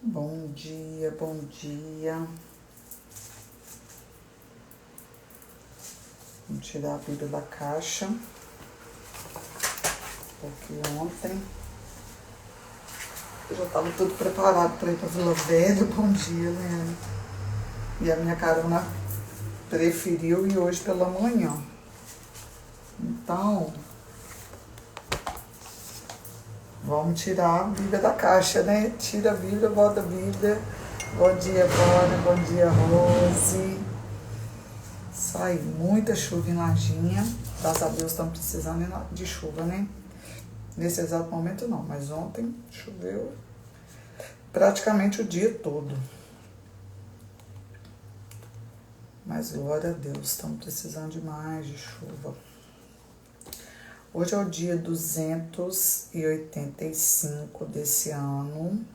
Bom dia, bom dia. Vamos tirar a Bíblia da caixa. Porque ontem eu já estava tudo preparado para ir para Vila Velha. Bom dia, né? E a minha carona preferiu ir hoje pela manhã. Então, vamos tirar a Bíblia da caixa, né? Tira a Bíblia, bota a Bíblia. Bom dia, Bora. Bom dia, Rose. Sai muita chuva em Lajinha. Graças a Deus estamos precisando de chuva, né? Nesse exato momento não, mas ontem choveu praticamente o dia todo. Mas glória a Deus, estamos precisando demais de chuva. Hoje é o dia 285 desse ano.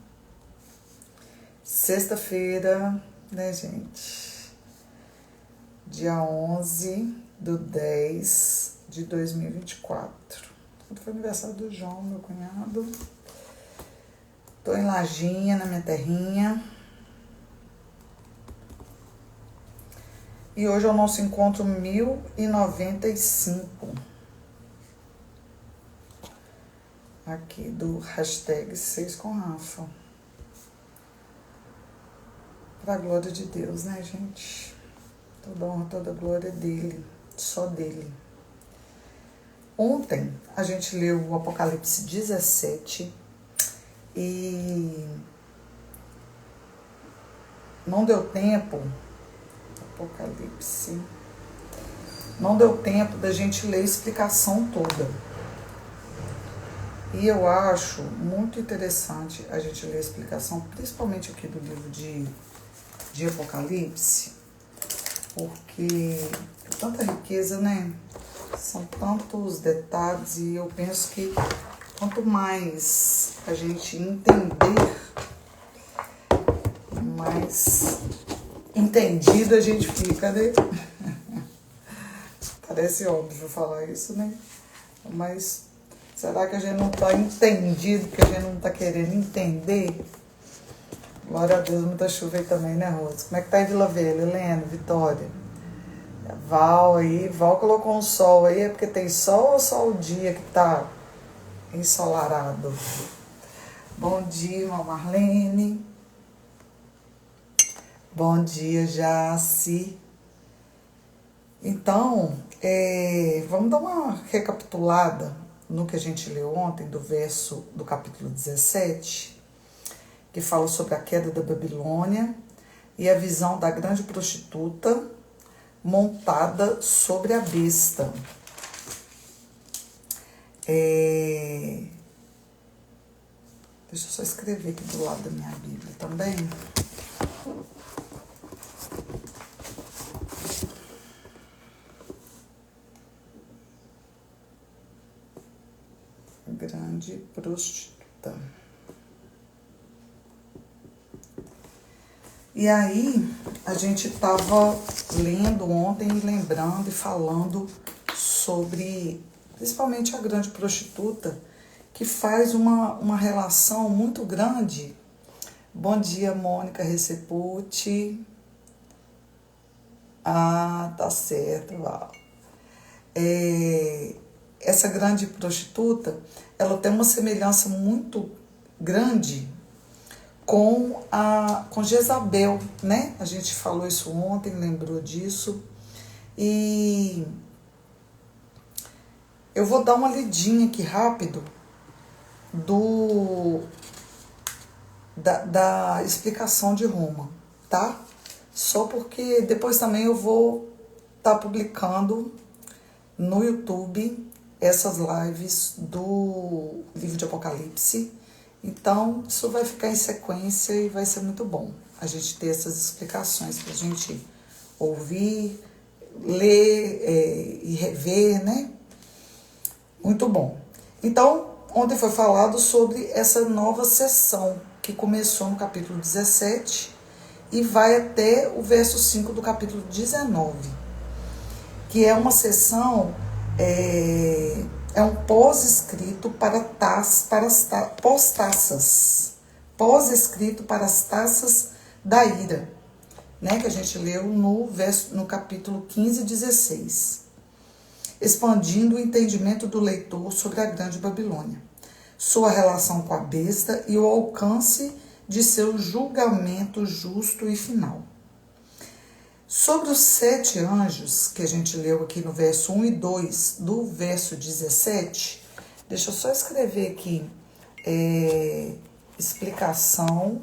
Sexta-feira, né, gente? Dia 11/10/2024. Foi aniversário do João, meu cunhado. Tô em Lajinha, na minha terrinha. E hoje é o nosso encontro 1095. Aqui do hashtag 6 com Rafa. Pra glória de Deus, né, gente? Toda honra, toda glória dele. Só dele. Ontem a gente leu o Apocalipse 17 e não deu tempo, Apocalipse, não deu tempo da gente ler a explicação toda. E eu acho muito interessante a gente ler a explicação, principalmente aqui do livro de Apocalipse, porque é tanta riqueza, né? São tantos detalhes e eu penso que quanto mais a gente entender, mais entendido a gente fica, né? Parece óbvio falar isso, né? Mas será que a gente não está entendido, que a gente não está querendo entender? Glória a Deus, muita chuva aí também, né, Rose? Como é que tá aí Vila Velha, Helena, Vitória? Val aí, Val colocou um sol aí, é porque tem sol ou só o dia que tá ensolarado? Bom dia, Marlene. Bom dia, Jaci. Então, vamos dar uma recapitulada no que a gente leu ontem, do capítulo 17, que fala sobre a queda da Babilônia e a visão da grande prostituta montada sobre a besta. Deixa eu só escrever aqui do lado da minha Bíblia também. Grande prostituta. E aí, a gente estava lendo ontem e lembrando e falando sobre, principalmente a grande prostituta, que faz uma relação muito grande. Bom dia, Mônica Receputi. Ah, tá certo, Val. Essa grande prostituta, ela tem uma semelhança muito grande com Jezabel, né? A gente falou isso ontem, lembrou disso. E eu vou dar uma lidinha aqui rápido da explicação de Roma, tá? Só porque depois também eu vou estar publicando no YouTube essas lives do livro de Apocalipse. Então, isso vai ficar em sequência e vai ser muito bom a gente ter essas explicações para a gente ouvir, ler e rever, né? Muito bom. Então, ontem foi falado sobre essa nova sessão que começou no capítulo 17 e vai até o verso 5 do capítulo 19, que é uma sessão, é um pós-escrito para as pós-taças, pós-escrito para as taças da ira, né, que a gente leu no capítulo 15 e 16, expandindo o entendimento do leitor sobre a Grande Babilônia, sua relação com a besta e o alcance de seu julgamento justo e final. Sobre os 7 anjos, que a gente leu aqui no verso 1 e 2, do verso 17, deixa eu só escrever aqui, explicação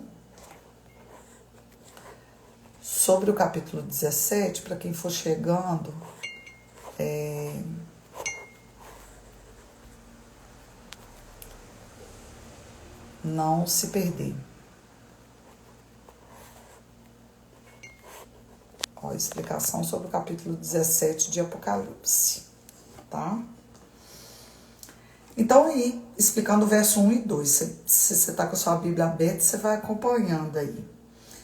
sobre o capítulo 17, para quem for chegando, não se perder. Ó, explicação sobre o capítulo 17 de Apocalipse, tá? Então aí, explicando o verso 1 e 2, se você está com a sua Bíblia aberta, você vai acompanhando aí.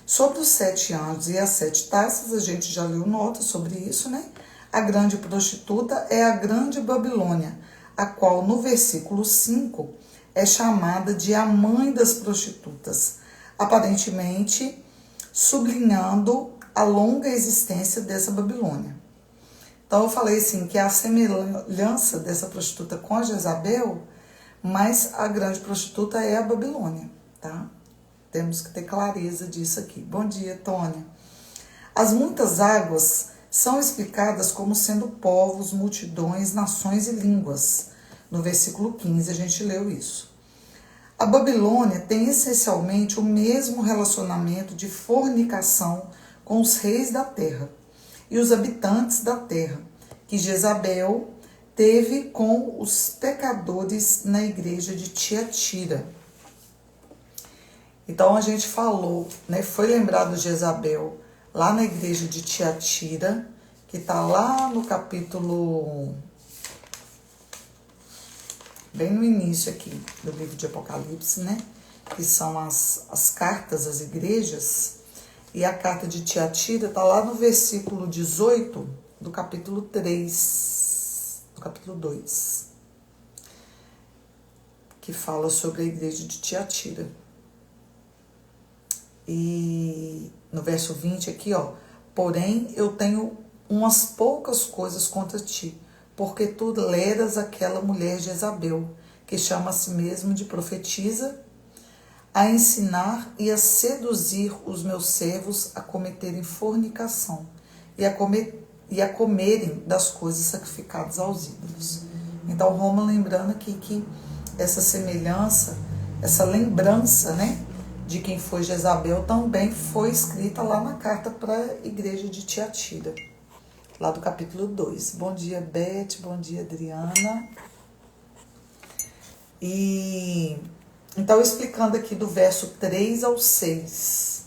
Sobre os 7 anjos e as 7 taças, a gente já leu nota sobre isso, né? A grande prostituta é a grande Babilônia, a qual no versículo 5 é chamada de a mãe das prostitutas, aparentemente sublinhando a longa existência dessa Babilônia. Então eu falei assim, que a semelhança dessa prostituta com a Jezabel, mas a grande prostituta é a Babilônia, tá? Temos que ter clareza disso aqui. Bom dia, Tônia. As muitas águas são explicadas como sendo povos, multidões, nações e línguas. No versículo 15 a gente leu isso. A Babilônia tem essencialmente o mesmo relacionamento de fornicação com os reis da terra e os habitantes da terra, que Jezabel teve com os pecadores na igreja de Tiatira. Então a gente falou, né, foi lembrado de Jezabel lá na igreja de Tiatira, que está lá no capítulo, bem no início aqui do livro de Apocalipse, né, que são as cartas às igrejas. E a carta de Tiatira está lá no versículo 18 do capítulo 3, do capítulo 2, que fala sobre a igreja de Tiatira. E no verso 20 aqui, ó, porém eu tenho umas poucas coisas contra ti, porque tu leras aquela mulher Jezabel, que chama a si mesmo de profetisa, a ensinar e a seduzir os meus servos a cometerem fornicação e a comerem das coisas sacrificadas aos ídolos. Então, Roma lembrando aqui que essa semelhança, essa lembrança, né, de quem foi Jezabel também foi escrita lá na carta para a igreja de Tiatira, lá do capítulo 2. Bom dia, Beth, bom dia, Adriana. E então, explicando aqui do verso 3 ao 6,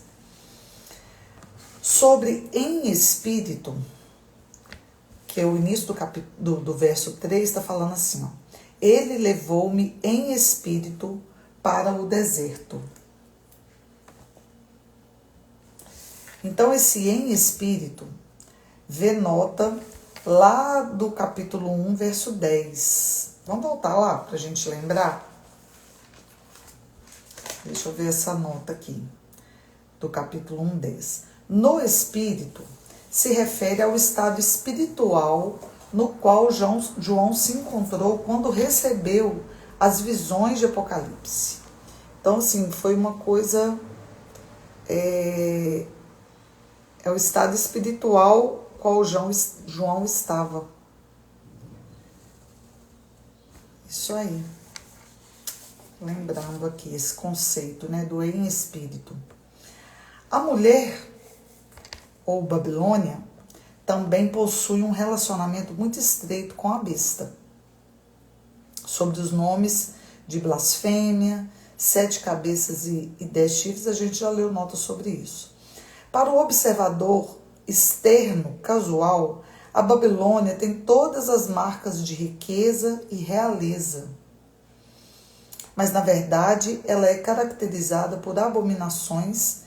sobre em espírito, que é o início do verso 3, está falando assim, ó, ele levou-me em espírito para o deserto. Então, esse em espírito denota lá do capítulo 1, verso 10. Vamos voltar lá para a gente lembrar? Deixa eu ver essa nota aqui, do capítulo 1, 10. No espírito, se refere ao estado espiritual no qual João se encontrou quando recebeu as visões de Apocalipse. Então, assim, foi uma coisa... É o estado espiritual qual João estava. Isso aí. Lembrando aqui esse conceito, né, do em espírito. A mulher, ou Babilônia, também possui um relacionamento muito estreito com a besta. Sobre os nomes de blasfêmia, 7 cabeças e 10 chifres, a gente já leu nota sobre isso. Para o observador externo, casual, a Babilônia tem todas as marcas de riqueza e realeza. Mas, na verdade, ela é caracterizada por abominações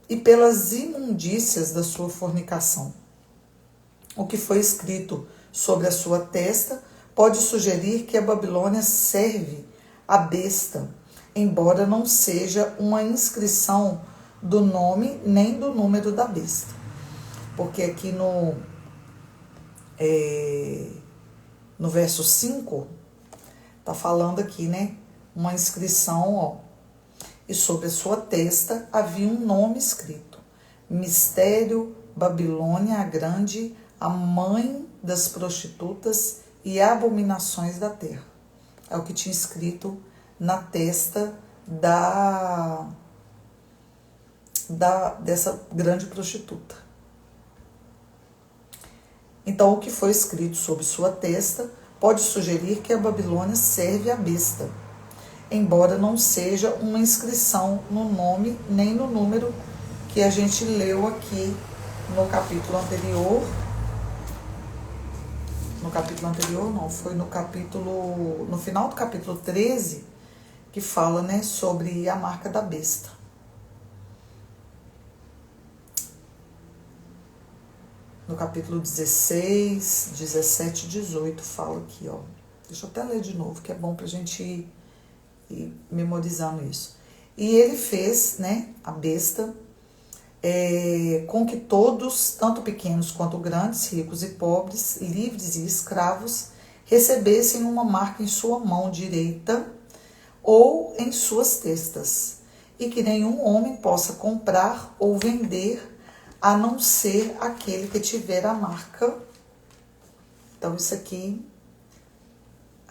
e pelas imundícias da sua fornicação. O que foi escrito sobre a sua testa pode sugerir que a Babilônia serve à besta embora não seja uma inscrição do nome nem do número da besta. Porque aqui no verso 5, tá falando aqui, né? Uma inscrição, ó. E sobre a sua testa havia um nome escrito: Mistério, Babilônia a Grande, a mãe das prostitutas e abominações da terra. É o que tinha escrito na testa dessa grande prostituta. Então, o que foi escrito sobre sua testa pode sugerir que a Babilônia serve à besta, embora não seja uma inscrição no nome nem no número que a gente leu aqui no capítulo anterior. No capítulo anterior, não, foi no final do capítulo 13, que fala, né, sobre a marca da besta. No capítulo 16, 17 e 18 fala aqui, ó. Deixa eu até ler de novo, que é bom pra gente ir memorizando isso. E ele fez, né, a besta, com que todos, tanto pequenos quanto grandes, ricos e pobres, livres e escravos, recebessem uma marca em sua mão direita ou em suas testas, e que nenhum homem possa comprar ou vender a não ser aquele que tiver a marca. Então, isso aqui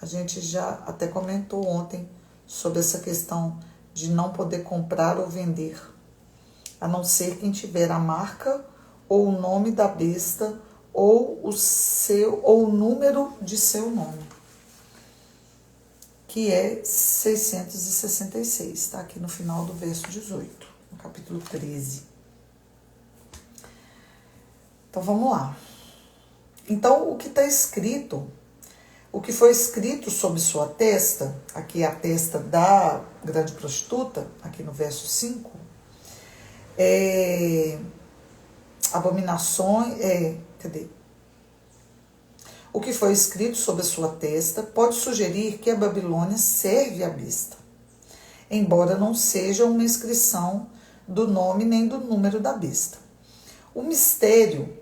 a gente já até comentou ontem sobre essa questão de não poder comprar ou vender, a não ser quem tiver a marca ou o nome da besta ou o número de seu nome, que é 666, está aqui no final do verso 18, no capítulo 13. Então, vamos lá. Então, o que está escrito, o que foi escrito sobre sua testa, aqui a testa da grande prostituta, aqui no verso 5, abominações, O que foi escrito sobre a sua testa pode sugerir que a Babilônia serve à besta, embora não seja uma inscrição do nome nem do número da besta. O mistério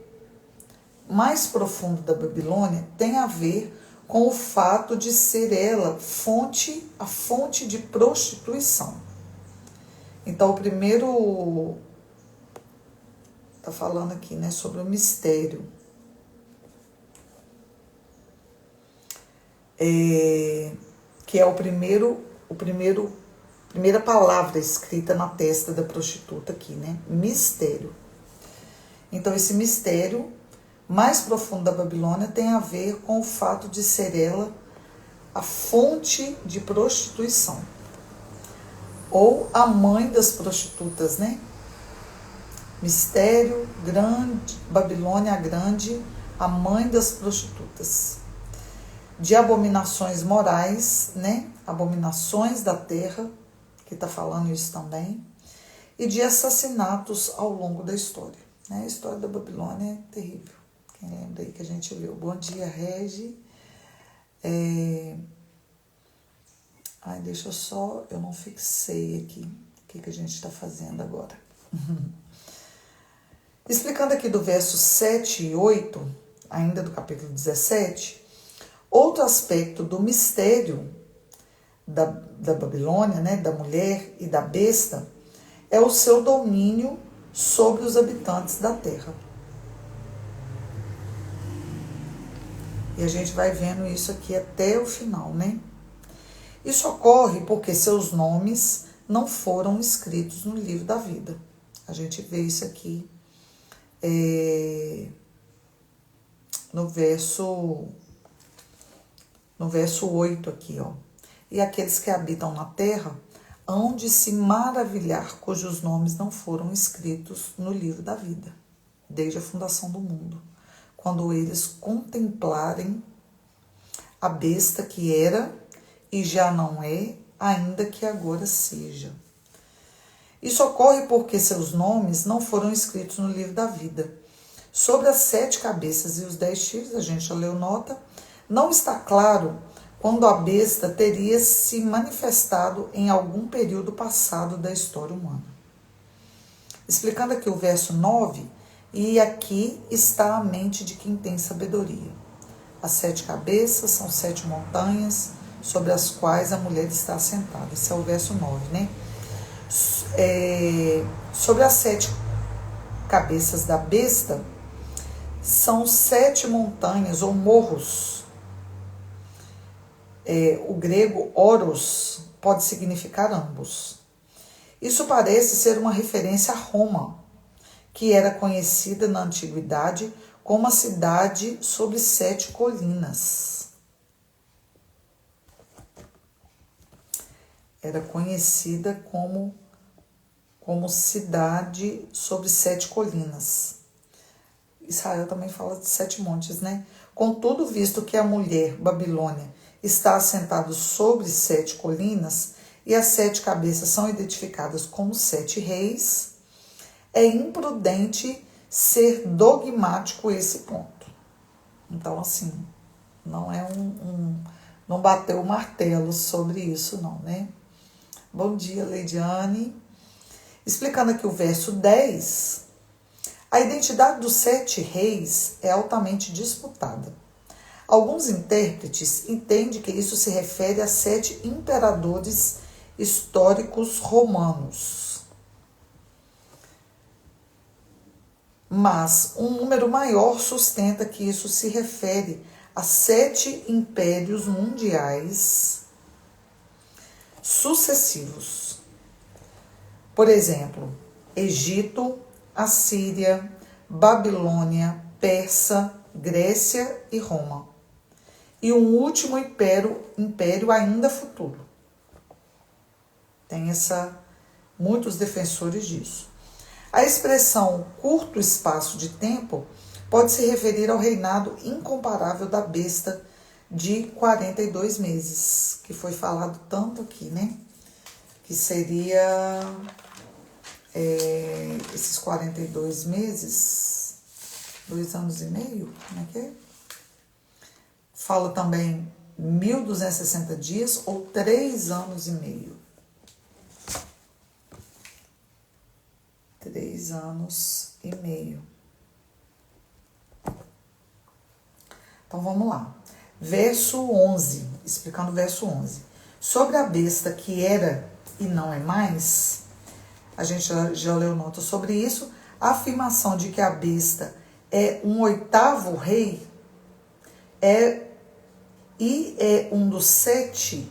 mais profundo da Babilônia tem a ver com o fato de ser ela a fonte de prostituição. Então, o primeiro está falando aqui, né, sobre o mistério. Que é primeira palavra escrita na testa da prostituta aqui, né? Mistério. Então, esse mistério mais profundo da Babilônia tem a ver com o fato de ser ela a fonte de prostituição, ou a mãe das prostitutas, né? Mistério, grande, Babilônia a Grande, a mãe das prostitutas. De abominações morais, né? Abominações da terra, que está falando isso também, e de assassinatos ao longo da história, né? A história da Babilônia é terrível. Quem lembra aí que a gente viu? Bom dia, Regi. Deixa eu só... Eu não fixei aqui o que a gente está fazendo agora. Explicando aqui do verso 7 e 8, ainda do capítulo 17, outro aspecto do mistério da Babilônia, né, da mulher e da besta, é o seu domínio sobre os habitantes da terra. E a gente vai vendo isso aqui até o final, né? Isso ocorre porque seus nomes não foram escritos no livro da vida. A gente vê isso aqui no verso 8 aqui, ó. E aqueles que habitam na terra hão de se maravilhar, cujos nomes não foram escritos no livro da vida, desde a fundação do mundo, quando eles contemplarem a besta que era e já não é, ainda que agora seja. Isso ocorre porque seus nomes não foram escritos no livro da vida. Sobre as 7 cabeças e os 10 chifres, a gente já leu nota, não está claro quando a besta teria se manifestado em algum período passado da história humana. Explicando aqui o verso 9, e aqui está a mente de quem tem sabedoria. As 7 cabeças são 7 montanhas sobre as quais a mulher está assentada. Esse é o verso 9, né? Sobre as 7 cabeças da besta, são 7 montanhas ou morros. O grego oros pode significar ambos. Isso parece ser uma referência a Roma, que era conhecida na antiguidade como uma cidade sobre 7 colinas. Era conhecida como cidade sobre 7 colinas. Israel também fala de 7 montes, né? Contudo, visto que a mulher Babilônia está assentada sobre 7 colinas e as 7 cabeças são identificadas como 7 reis, é imprudente ser dogmático esse ponto. Então, assim, não é não bateu o martelo sobre isso, não, né? Bom dia, Leidiane. Explicando aqui o verso 10, a identidade dos 7 reis é altamente disputada. Alguns intérpretes entendem que isso se refere a 7 imperadores históricos romanos. Mas um número maior sustenta que isso se refere a 7 impérios mundiais sucessivos. Por exemplo, Egito, Assíria, Babilônia, Persa, Grécia e Roma. E um último império ainda futuro. Tem muitos defensores disso. A expressão curto espaço de tempo pode se referir ao reinado incomparável da besta de 42 meses, que foi falado tanto aqui, né? Que seria esses 42 meses, 2 anos e meio, como é que é? Fala também 1.260 dias ou 3 anos e meio. 3 anos e meio. Então vamos lá. Verso 11, explicando o verso 11. Sobre a besta que era e não é mais, a gente já leu nota sobre isso, a afirmação de que a besta é um 8º rei é um dos 7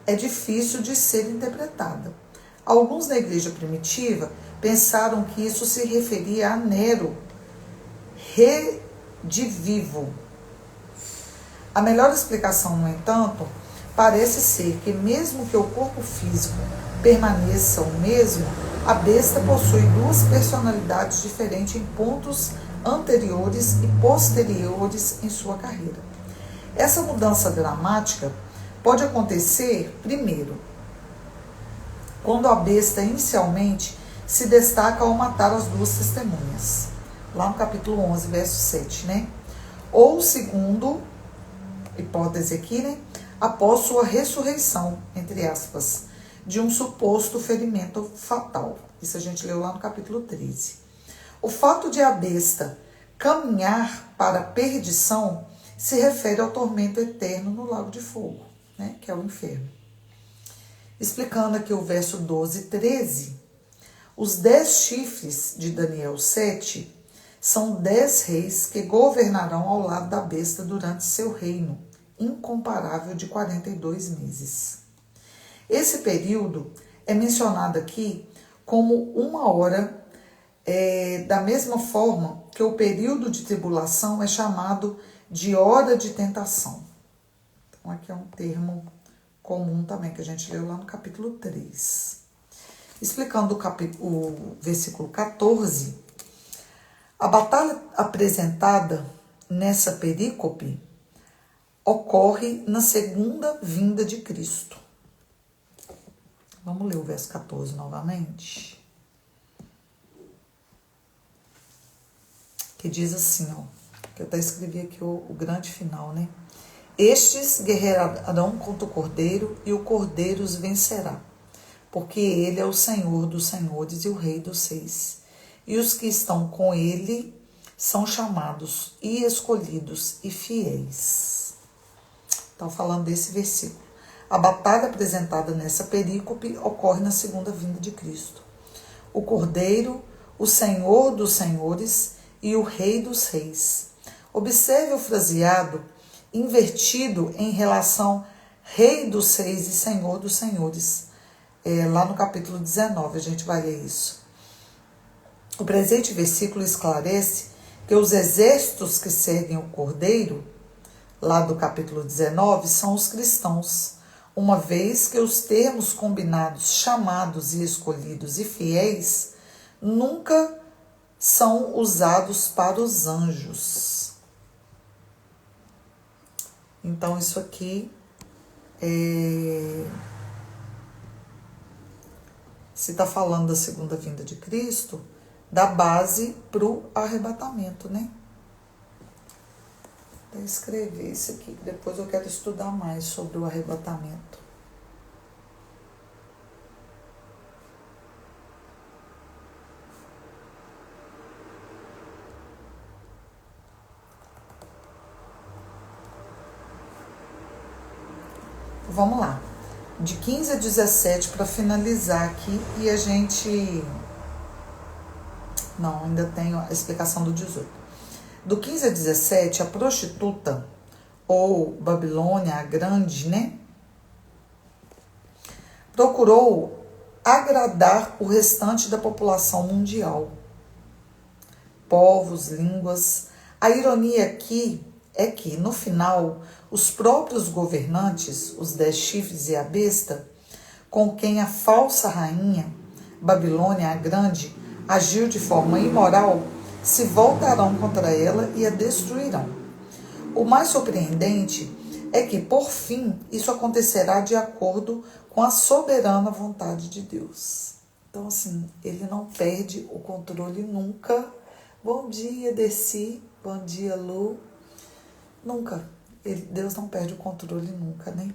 é difícil de ser interpretada. Alguns na igreja primitiva pensaram que isso se referia a Nero, redivivo. A melhor explicação, no entanto, parece ser que mesmo que o corpo físico permaneça o mesmo, a besta possui 2 personalidades diferentes em pontos anteriores e posteriores em sua carreira. Essa mudança dramática pode acontecer, primeiro, quando a besta inicialmente se destaca ao matar as 2 testemunhas, lá no capítulo 11, verso 7, né? Ou segundo, hipótese aqui, né? Após sua ressurreição, entre aspas, de um suposto ferimento fatal. Isso a gente leu lá no capítulo 13. O fato de a besta caminhar para a perdição se refere ao tormento eterno no lago de fogo, né? Que é o inferno. Explicando aqui o verso 12 e 13, os 10 chifres de Daniel 7 são 10 reis que governarão ao lado da besta durante seu reino incomparável de 42 meses. Esse período é mencionado aqui como uma hora, da mesma forma que o período de tribulação é chamado de hora de tentação. Então, aqui é um termo comum também, que a gente leu lá no capítulo 3. Explicando o versículo 14, a batalha apresentada nessa perícope ocorre na segunda vinda de Cristo. Vamos ler o verso 14 novamente. Que diz assim, ó, que eu até escrevi aqui o grande final, né? Estes guerrearão contra o Cordeiro, e o Cordeiro os vencerá, porque ele é o Senhor dos senhores e o Rei dos reis. E os que estão com ele são chamados e escolhidos e fiéis. Estão falando desse versículo. A batalha apresentada nessa perícope ocorre na segunda vinda de Cristo. O Cordeiro, o Senhor dos senhores e o Rei dos reis. Observe o fraseado invertido em relação Rei dos reis e Senhor dos senhores. Lá no capítulo 19 a gente vai ler isso. O presente versículo esclarece que os exércitos que seguem o Cordeiro, lá do capítulo 19, são os cristãos, uma vez que os termos combinados, chamados e escolhidos e fiéis, nunca são usados para os anjos. Então, isso aqui se está falando da segunda vinda de Cristo, dá base para o arrebatamento, né? Vou escrever isso aqui, depois eu quero estudar mais sobre o arrebatamento. Vamos lá. De 15 a 17 para finalizar aqui e a gente... Não, ainda tenho a explicação do 18. Do 15 a 17, a prostituta, ou Babilônia a Grande, né? Procurou agradar o restante da população mundial. Povos, línguas. A ironia aqui é que, no final, os próprios governantes, os 10 chifres e a besta, com quem a falsa rainha, Babilônia a Grande, agiu de forma imoral, se voltarão contra ela e a destruirão. O mais surpreendente é que, por fim, isso acontecerá de acordo com a soberana vontade de Deus. Então, assim, ele não perde o controle nunca. Bom dia, Desi. Bom dia, Lu. Nunca. Deus não perde o controle nunca, né?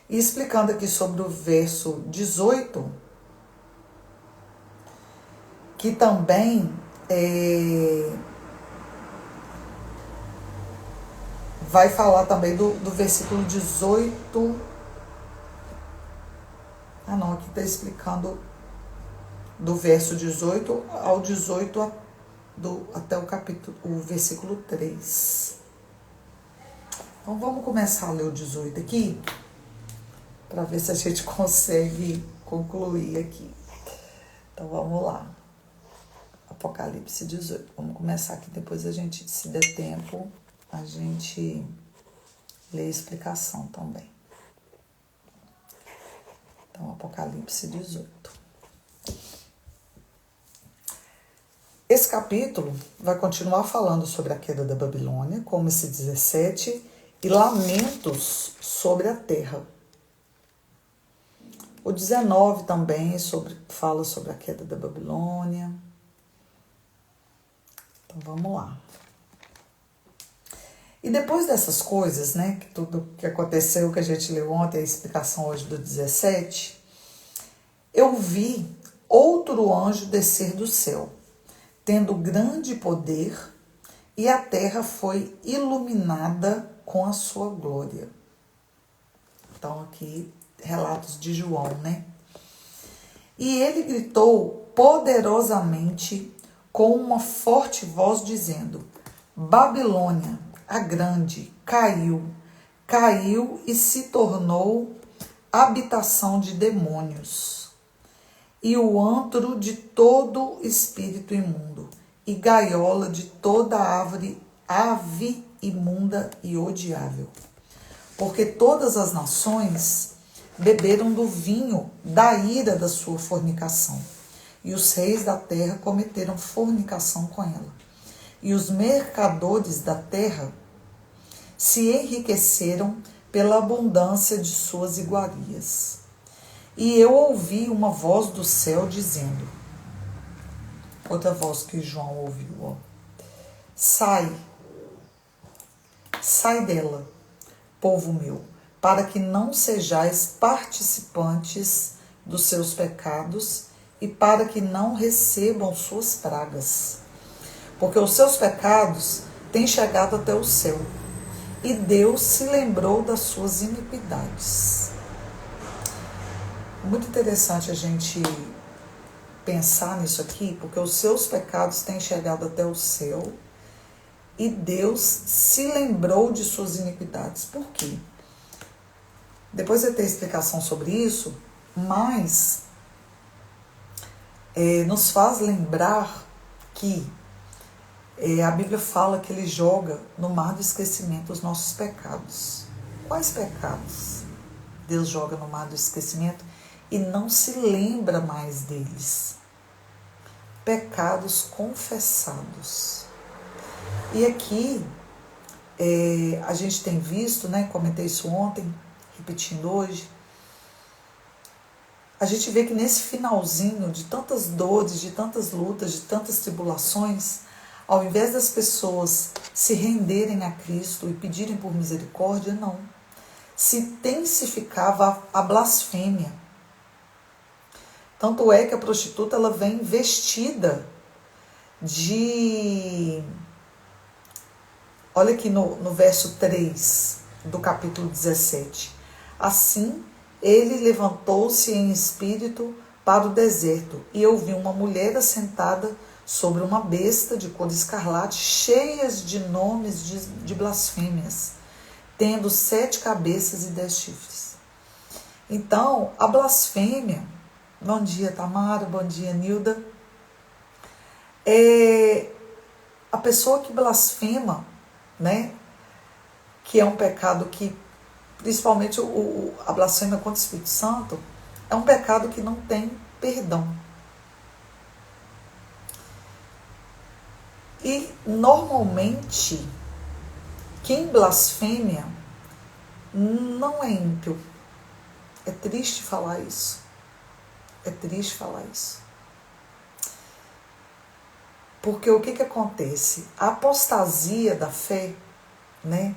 E explicando aqui sobre o verso 18, que também vai falar também do versículo 18. Ah, não, aqui está explicando do verso 18 ao 18 até o versículo 3. Então vamos começar a ler o 18 aqui, para ver se a gente consegue concluir aqui. Então vamos lá. Apocalipse 18. Vamos começar aqui, depois a gente, se der tempo, a gente lê a explicação também. Então, Apocalipse 18. Esse capítulo vai continuar falando sobre a queda da Babilônia, como esse 17, e lamentos sobre a terra. O 19 também fala sobre a queda da Babilônia. Então, vamos lá. E depois dessas coisas, né, que tudo que aconteceu, que a gente leu ontem, a explicação hoje do 17, eu vi outro anjo descer do céu, tendo grande poder, e a terra foi iluminada com a sua glória. Então, aqui, relatos de João, né? E ele gritou poderosamente com uma forte voz, dizendo: Babilônia, a grande, caiu e se tornou habitação de demônios, e o antro de todo espírito imundo, e gaiola de toda ave imunda e odiável. Porque todas as nações beberam do vinho da ira da sua fornicação, e os reis da terra cometeram fornicação com ela. E os mercadores da terra se enriqueceram pela abundância de suas iguarias. E eu ouvi uma voz do céu dizendo, outra voz que João ouviu, ó, sai Sai dela, povo meu, para que não sejais participantes dos seus pecados e para que não recebam suas pragas. Porque os seus pecados têm chegado até o céu, e Deus se lembrou das suas iniquidades. Muito interessante a gente pensar nisso aqui, porque os seus pecados têm chegado até o céu, e Deus se lembrou de suas iniquidades. Por quê? Depois eu tenho explicação sobre isso, mas nos faz lembrar que a Bíblia fala que Ele joga no mar do esquecimento os nossos pecados. Quais pecados Deus joga no mar do esquecimento e não se lembra mais deles? Pecados confessados. E aqui a gente tem visto, né, comentei isso ontem, repetindo hoje, a gente vê que nesse finalzinho de tantas dores, de tantas lutas, de tantas tribulações, ao invés das pessoas se renderem a Cristo e pedirem por misericórdia, não. Se intensificava a blasfêmia. Tanto é que a prostituta ela vem vestida de... Olha aqui no verso 3 do capítulo 17. Assim, ele levantou-se em espírito para o deserto e ouviu uma mulher assentada sobre uma besta de cor escarlate, cheias de nomes de blasfêmias, tendo 7 cabeças e 10 chifres. Então, a blasfêmia, bom dia Tamara, bom dia Nilda, é a pessoa que blasfema, né? Que é um pecado que, principalmente a blasfêmia contra o Espírito Santo, é um pecado que não tem perdão. E, normalmente, quem blasfêmia não é ímpio. É triste falar isso. É triste falar isso. Porque o que acontece? A apostasia da fé, né?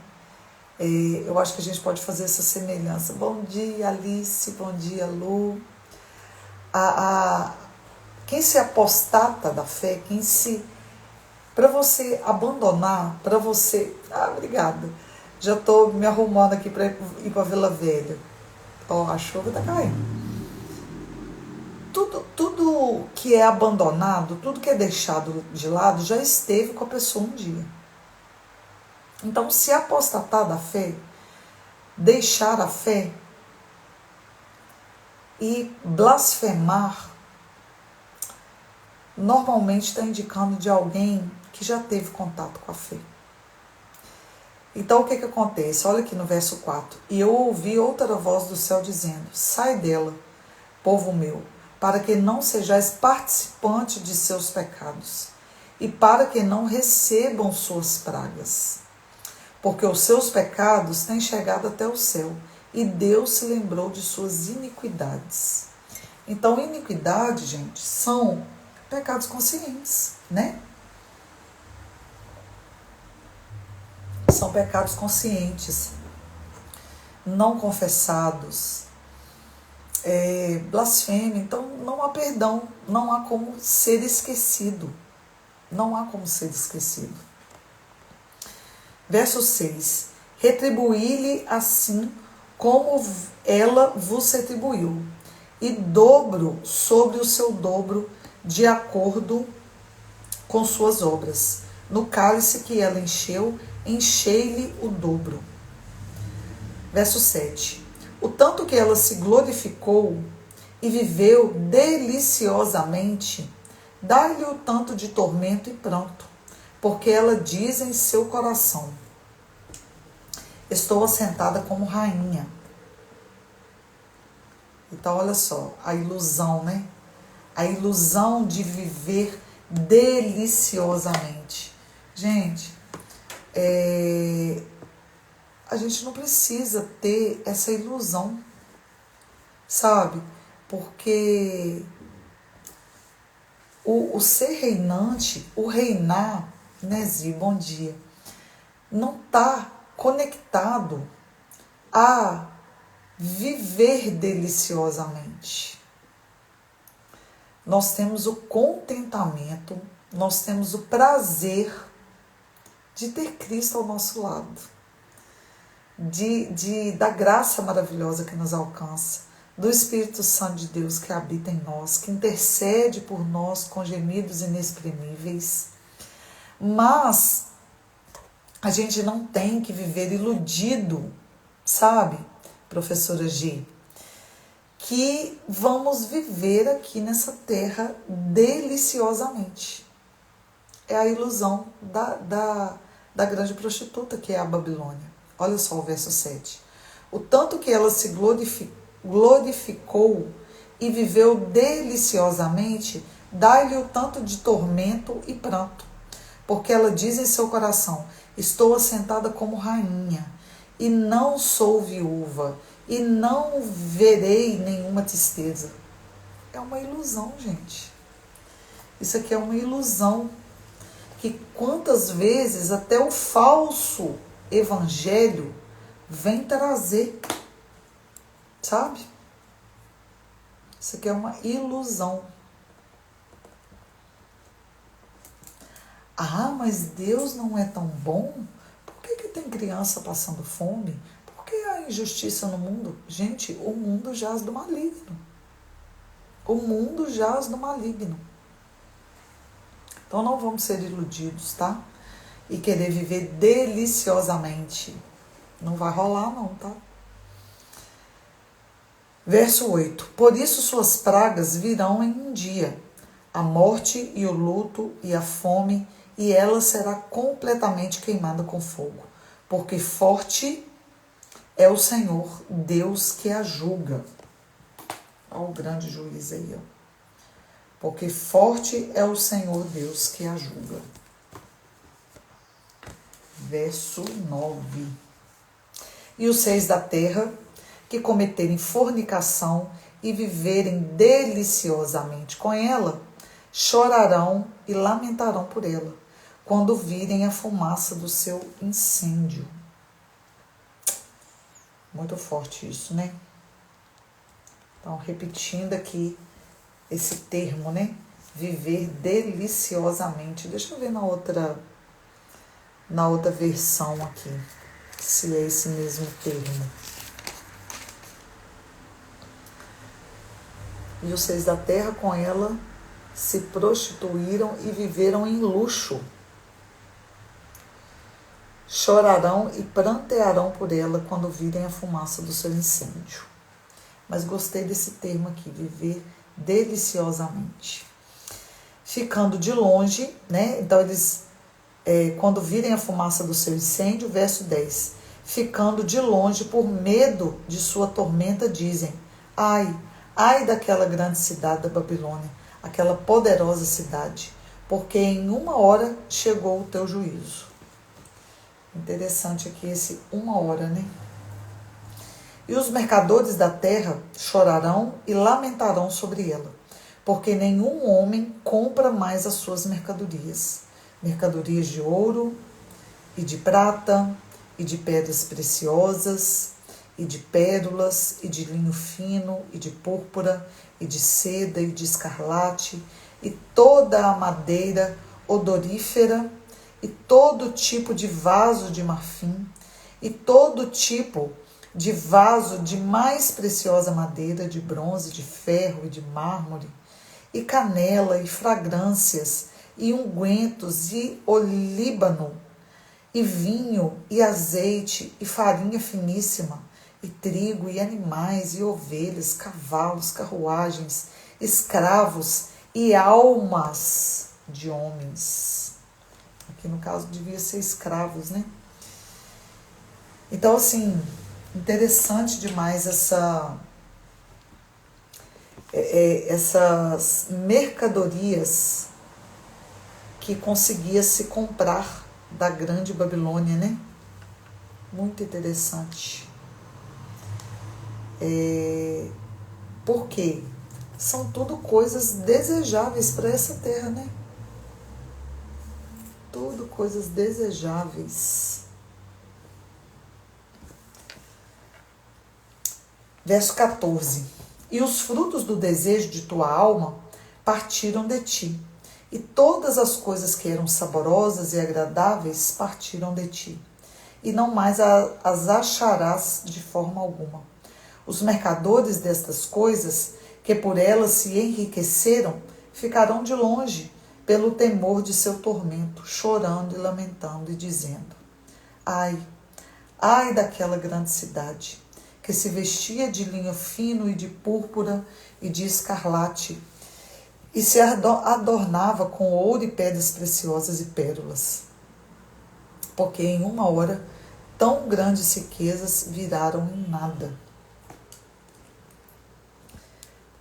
Eu acho que a gente pode fazer essa semelhança. Bom dia, Alice. Bom dia, Lu. Quem se apostata da fé, quem se... Para você abandonar, para você... obrigada. Já estou me arrumando aqui para ir para Vila Velha. A chuva está caindo. Tudo que é abandonado, tudo que é deixado de lado, já esteve com a pessoa um dia. Então, se apostatar da fé, deixar a fé e blasfemar, normalmente está indicando de alguém que já teve contato com a fé. Então, o que acontece? Olha aqui no verso 4. E eu ouvi outra voz do céu dizendo: sai dela, povo meu, para que não sejais participante de seus pecados, e para que não recebam suas pragas. Porque os seus pecados têm chegado até o céu, e Deus se lembrou de suas iniquidades. Então, iniquidade, gente, são pecados conscientes, né? São pecados conscientes, não confessados, blasfêmia. Então, não há perdão, não há como ser esquecido. Não há como ser esquecido. Verso 6. Retribuí-lhe assim como ela vos retribuiu, e dobro sobre o seu dobro, de acordo com suas obras. No cálice que ela encheu, enchei-lhe o dobro. Verso 7. O tanto que ela se glorificou e viveu deliciosamente, dá-lhe o tanto de tormento e pranto, porque ela diz em seu coração: estou assentada como rainha. Então, olha só, a ilusão, né? A ilusão de viver deliciosamente. Gente, a gente não precisa ter essa ilusão, sabe? Porque o ser reinante, o reinar, né, Zi, bom dia, não está conectado a viver deliciosamente. Nós temos o contentamento, nós temos o prazer de ter Cristo ao nosso lado, da graça maravilhosa que nos alcança, do Espírito Santo de Deus que habita em nós, que intercede por nós com gemidos inexprimíveis. Mas a gente não tem que viver iludido, sabe, professora G, que vamos viver aqui nessa terra deliciosamente. É a ilusão da grande prostituta, que é a Babilônia. Olha só o verso 7. O tanto que ela se glorificou e viveu deliciosamente, dá-lhe o tanto de tormento e pranto. Porque ela diz em seu coração: estou assentada como rainha, e não sou viúva, e não verei nenhuma tristeza. É uma ilusão, gente. Isso aqui é uma ilusão. Que quantas vezes até o falso evangelho vem trazer, sabe? Isso aqui é uma ilusão. Ah, mas Deus não é tão bom? Por que tem criança passando fome? Por que há injustiça no mundo? Gente, o mundo jaz do maligno. O mundo jaz do maligno. Então não vamos ser iludidos, tá? E querer viver deliciosamente. Não vai rolar não, tá? Verso 8. Por isso suas pragas virão em um dia, a morte e o luto e a fome, e ela será completamente queimada com fogo. Porque forte é o Senhor, Deus que a julga. Olha o grande juiz aí, ó. Porque forte é o Senhor Deus que a julga. Verso 9. E os reis da terra, que cometerem fornicação e viverem deliciosamente com ela, chorarão e lamentarão por ela, quando virem a fumaça do seu incêndio. Muito forte isso, né? Então, repetindo aqui esse termo, né? Viver deliciosamente. Deixa eu ver na outra versão aqui, se é esse mesmo termo. E os reis da terra com ela se prostituíram e viveram em luxo. Chorarão e prantearão por ela quando virem a fumaça do seu incêndio. Mas gostei desse termo aqui, viver deliciosamente. Ficando de longe, né? Então eles, quando virem a fumaça do seu incêndio, verso 10. Ficando de longe por medo de sua tormenta, dizem: ai, ai daquela grande cidade da Babilônia, aquela poderosa cidade, porque em uma hora chegou o teu juízo. Interessante aqui esse uma hora, né? E os mercadores da terra chorarão e lamentarão sobre ela, porque nenhum homem compra mais as suas mercadorias. Mercadorias de ouro e de prata e de pedras preciosas e de pérolas e de linho fino e de púrpura e de seda e de escarlate e toda a madeira odorífera e todo tipo de vaso de marfim e todo tipo de vaso de mais preciosa madeira, de bronze, de ferro e de mármore, e canela e fragrâncias e ungüentos e olíbano e vinho e azeite e farinha finíssima e trigo e animais e ovelhas, cavalos, carruagens, escravos e almas de homens. Aqui no caso devia ser escravos, né? Então, assim, interessante demais essas mercadorias que conseguia se comprar da grande Babilônia, né? Muito interessante. Por quê? São tudo coisas desejáveis para essa terra, né? Tudo coisas desejáveis. Verso 14. E os frutos do desejo de tua alma partiram de ti, e todas as coisas que eram saborosas e agradáveis partiram de ti, e não mais as acharás de forma alguma. Os mercadores destas coisas, que por elas se enriqueceram, ficarão de longe, pelo temor de seu tormento, chorando e lamentando e dizendo: ai, ai daquela grande cidade, que se vestia de linho fino e de púrpura e de escarlate, e se adornava com ouro e pedras preciosas e pérolas. Porque em uma hora tão grandes riquezas viraram em nada.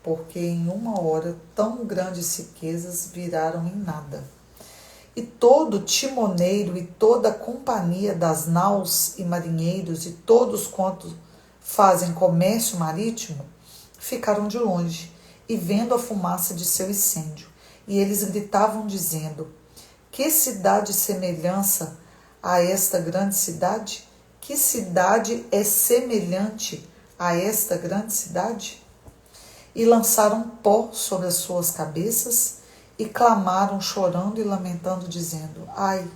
Porque em uma hora tão grandes riquezas viraram em nada. E todo timoneiro e toda a companhia das naus e marinheiros e todos quantos fazem comércio marítimo ficaram de longe, e vendo a fumaça de seu incêndio. E eles gritavam dizendo: que cidade semelhança a esta grande cidade? Que cidade é semelhante a esta grande cidade? E lançaram pó sobre as suas cabeças e clamaram, chorando e lamentando, dizendo: ai,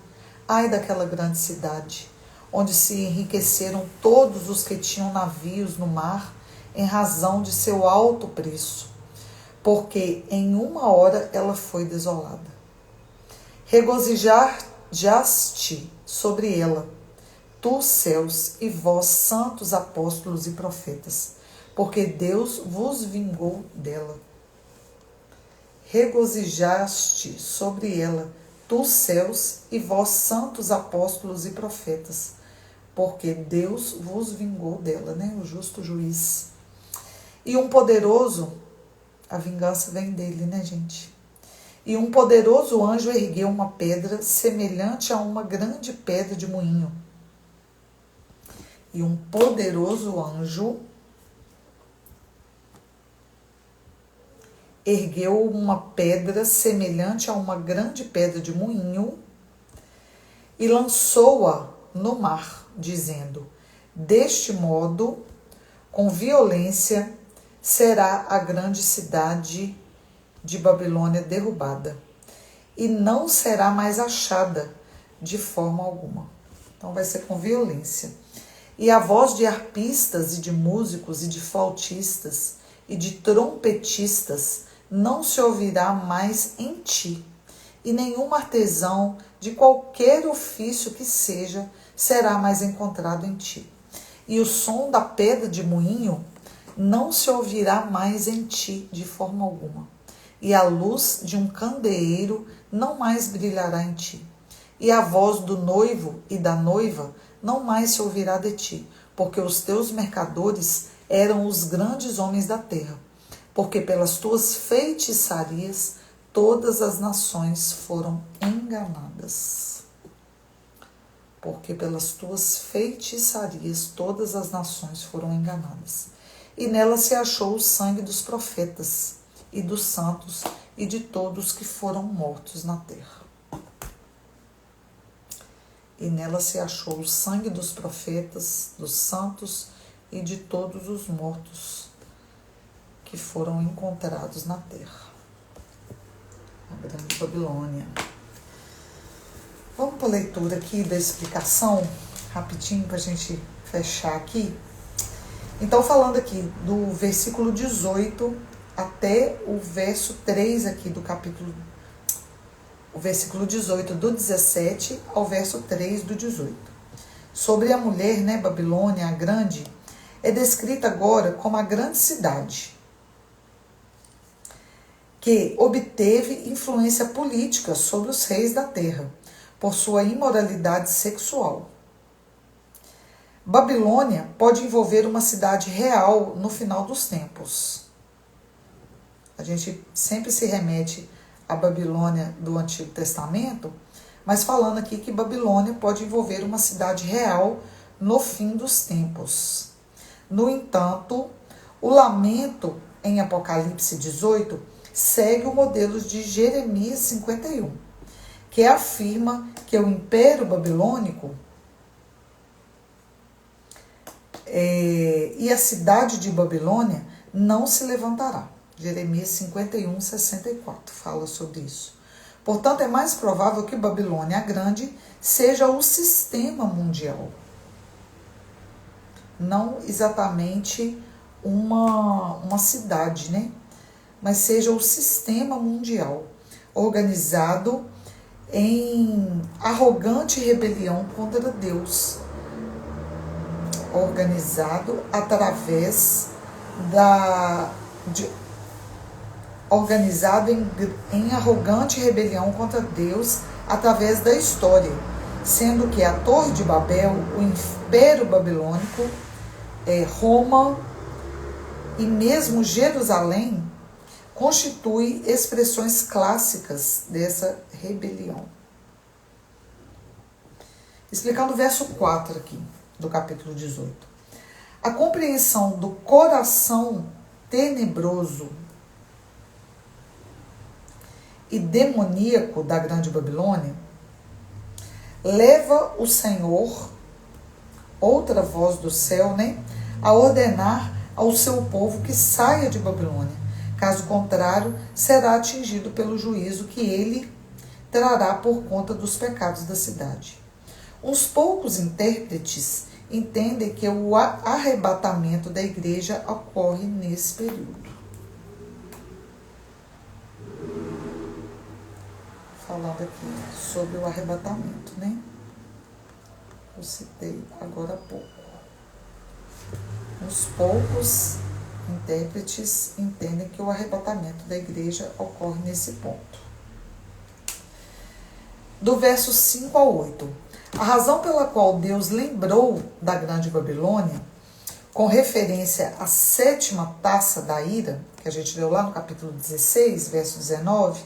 ai daquela grande cidade, onde se enriqueceram todos os que tinham navios no mar, em razão de seu alto preço, porque em uma hora ela foi desolada. Regozijar-te sobre ela, tu céus e vós santos apóstolos e profetas, porque Deus vos vingou dela. Regozijaste sobre ela, tu céus e vós santos apóstolos e profetas, porque Deus vos vingou dela, né? O justo juiz. E um poderoso, a vingança vem dele, né, gente? E um poderoso anjo ergueu uma pedra semelhante a uma grande pedra de moinho. E um poderoso anjo ergueu uma pedra semelhante a uma grande pedra de moinho e lançou-a no mar, dizendo: deste modo, com violência, será a grande cidade de Babilônia derrubada, e não será mais achada de forma alguma. Então vai ser com violência. E a voz de arpistas e de músicos e de flautistas e de trompetistas não se ouvirá mais em ti, e nenhum artesão de qualquer ofício que seja será mais encontrado em ti. E o som da pedra de moinho não se ouvirá mais em ti de forma alguma, e a luz de um candeeiro não mais brilhará em ti, e a voz do noivo e da noiva não mais se ouvirá de ti, porque os teus mercadores eram os grandes homens da terra, porque pelas tuas feitiçarias todas as nações foram enganadas. Porque pelas tuas feitiçarias todas as nações foram enganadas. E nela se achou o sangue dos profetas e dos santos e de todos que foram mortos na terra. E nela se achou o sangue dos profetas, dos santos e de todos os mortos que foram encontrados na terra. A grande Babilônia. Vamos para a leitura aqui da explicação, rapidinho, para a gente fechar aqui. Então, falando aqui do versículo 18 até o verso 3 aqui do capítulo, o versículo 18 do 17 ao verso 3 do 18. Sobre a mulher, né, Babilônia, a grande, é descrita agora como a grande cidade, que obteve influência política sobre os reis da terra, por sua imoralidade sexual. Babilônia pode envolver uma cidade real no final dos tempos. A gente sempre se remete à Babilônia do Antigo Testamento, mas falando aqui que Babilônia pode envolver uma cidade real no fim dos tempos. No entanto, o lamento em Apocalipse 18 segue o modelo de Jeremias 51, que afirma que o Império Babilônico E a cidade de Babilônia não se levantará. Jeremias 51, 64 fala sobre isso. Portanto, é mais provável que Babilônia a Grande seja o sistema mundial. Não exatamente uma cidade, né? Mas seja o sistema mundial, organizado em arrogante rebelião contra Deus. Organizado através organizado em arrogante rebelião contra Deus através da história, sendo que a Torre de Babel, o Império Babilônico, Roma e mesmo Jerusalém constituem expressões clássicas dessa rebelião. Explicando o verso 4 aqui, do capítulo 18. A compreensão do coração tenebroso e demoníaco da Grande Babilônia leva o Senhor, outra voz do céu, a ordenar ao seu povo que saia de Babilônia. Caso contrário, será atingido pelo juízo que ele trará por conta dos pecados da cidade. Uns poucos intérpretes entendem que o arrebatamento da igreja ocorre nesse período. Falando aqui sobre o arrebatamento, Eu citei agora há pouco. Uns poucos intérpretes entendem que o arrebatamento da igreja ocorre nesse ponto. Do verso 5 ao 8. A razão pela qual Deus lembrou da Grande Babilônia, com referência à 7ª taça da ira, que a gente leu lá no capítulo 16, verso 19,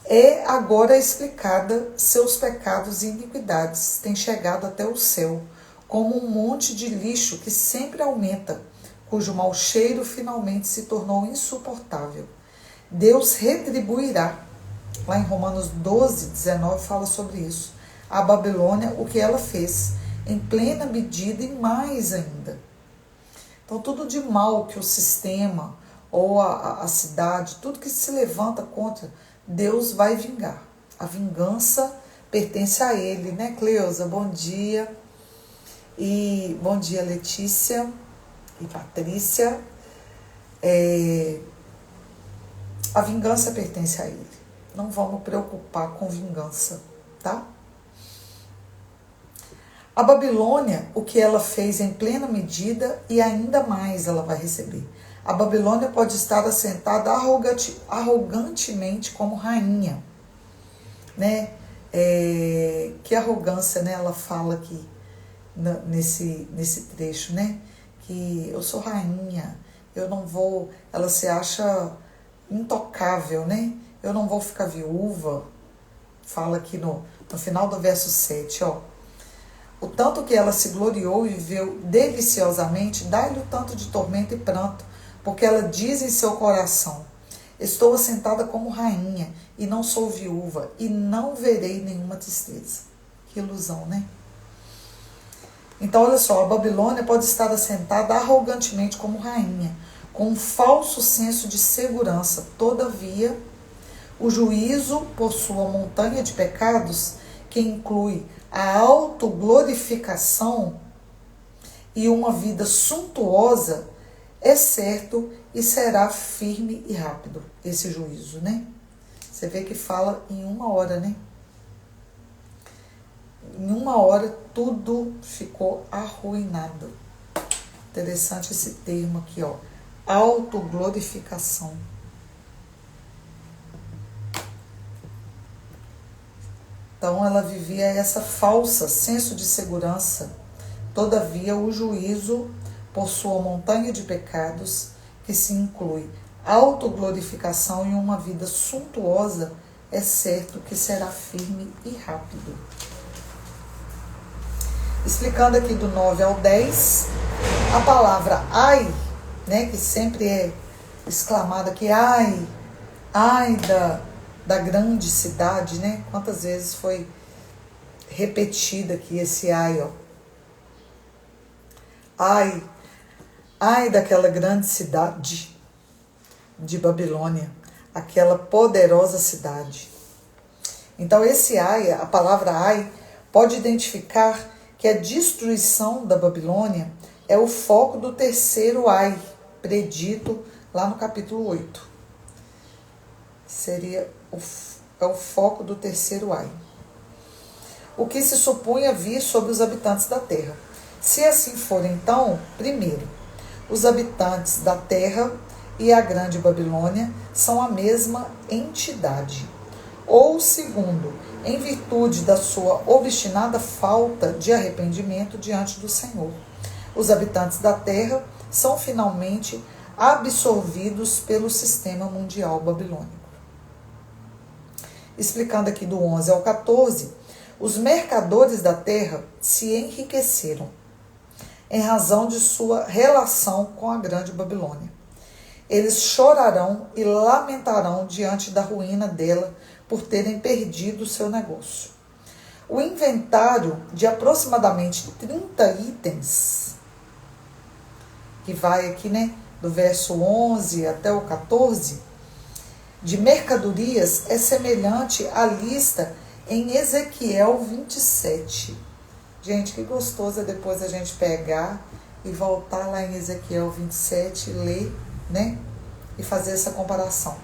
é agora explicada. Seus pecados e iniquidades têm chegado até o céu, como um monte de lixo que sempre aumenta, cujo mau cheiro finalmente se tornou insuportável. Deus retribuirá. Lá em Romanos 12, 19 fala sobre isso. A Babilônia, o que ela fez, em plena medida e mais ainda. Então, tudo de mal que o sistema ou a cidade, tudo que se levanta contra, Deus vai vingar. A vingança pertence a Ele, Cleusa? Bom dia. E bom dia, Letícia e Patrícia. A vingança pertence a Ele. Não vamos preocupar com vingança, tá? A Babilônia, o que ela fez em plena medida e ainda mais ela vai receber. A Babilônia pode estar assentada arrogantemente como rainha, Que arrogância, ela fala aqui nesse trecho, Que eu sou rainha, eu não vou, ela se acha intocável, Eu não vou ficar viúva. Fala aqui no final do verso 7, O tanto que ela se gloriou e viveu deliciosamente, dá-lhe o tanto de tormento e pranto, porque ela diz em seu coração: estou assentada como rainha, e não sou viúva, e não verei nenhuma tristeza. Que ilusão, Então, olha só, a Babilônia pode estar assentada arrogantemente como rainha, com um falso senso de segurança. Todavia, o juízo por sua montanha de pecados, que inclui a autoglorificação e uma vida suntuosa, é certo e será firme e rápido, esse juízo, Você vê que fala em 1 hora, Em 1 hora tudo ficou arruinado. Interessante esse termo aqui, autoglorificação. Então ela vivia essa falsa senso de segurança. Todavia o juízo por sua montanha de pecados, que se inclui autoglorificação e uma vida suntuosa, é certo que será firme e rápido. Explicando aqui do 9 ao 10, a palavra ai, que sempre é exclamada aqui, ai da grande cidade, Quantas vezes foi repetida aqui esse ai, Ai, ai daquela grande cidade de Babilônia, aquela poderosa cidade. Então esse ai, a palavra ai, pode identificar que a destruição da Babilônia é o foco do terceiro ai, predito lá no capítulo 8. Seria o foco do terceiro ai. O que se supunha vir sobre os habitantes da terra. Se assim for, então, primeiro, os habitantes da terra e a grande Babilônia são a mesma entidade. Ou, segundo, em virtude da sua obstinada falta de arrependimento diante do Senhor, os habitantes da terra são finalmente absorvidos pelo sistema mundial babilônico. Explicando aqui do 11 ao 14, os mercadores da terra se enriqueceram em razão de sua relação com a grande Babilônia. Eles chorarão e lamentarão diante da ruína dela por terem perdido o seu negócio. O inventário de aproximadamente 30 itens, que vai aqui, né, do verso 11 até o 14, de mercadorias é semelhante à lista em Ezequiel 27. Gente, que gostoso é depois a gente pegar e voltar lá em Ezequiel 27 e ler, né? E fazer essa comparação.